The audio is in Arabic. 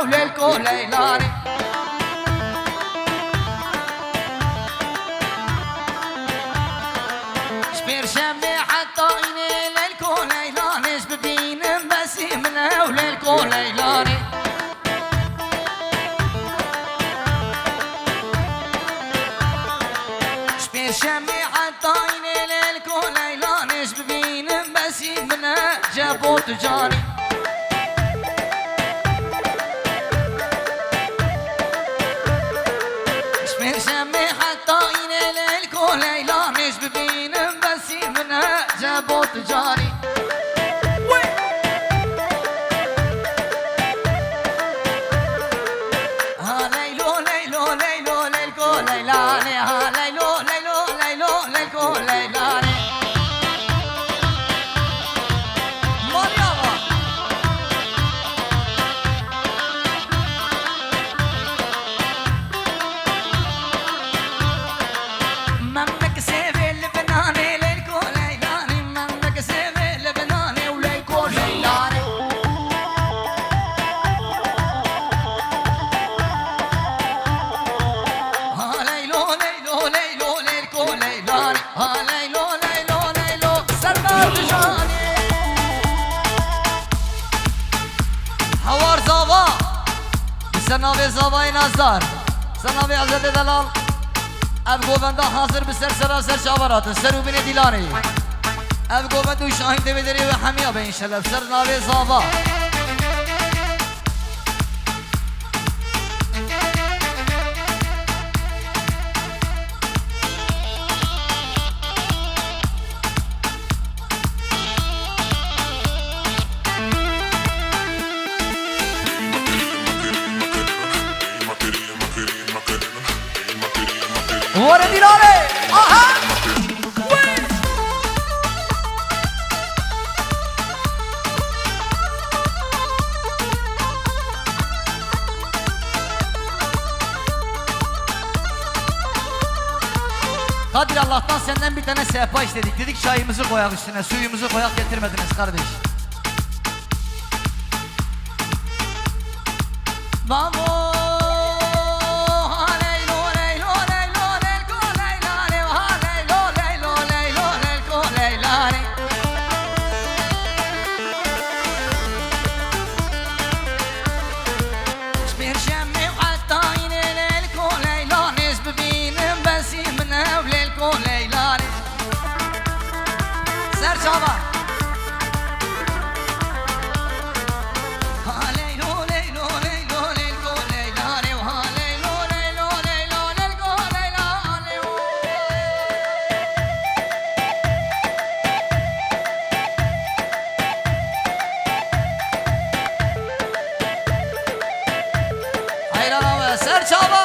وليلكو ليلاني شبير شمي حتى إني ليلكو ليلاني شببين بسيمنا وليلكو ليلاني شبير شمي حتى إني ليلكو ليلاني شببين بسيمنا جابو تجاري شبير شمي حتى إني ليلكو ليلاني شببين بسيمنا جابو تجاري ها ليلو ليلو ليلو ليلكو ليلاني ها ليلو ليلو ليلو ليلكو ليلاني منك سيف اللبناني ليلكو ليلاني منك سيف اللبناني وليلكو ليلاني ها ليلو ليلو ليلو ليلكو ليلاني ها ليلو ليلو ليلو سلمان تجاني حوار زابا بسنابي زاباي نزار سنابي عزت دلال اب گووندا حاضر بسر سراسر شاورات سر و بین دیلانی اب گووندو شاهین دویدری و حمیا به این شلب سر ناوی زاوا ورا دیلانی آها Kadir Allah'tan senden bir tane sehpa istedik. Dedik çayımızı koyak üstüne, suyumuzu koyak, getirmediniz kardeş. Babo Serçava ha leylo leylo leylo leylo leylani ha leylo leylo leylo leylo leylani hayran ve Serçava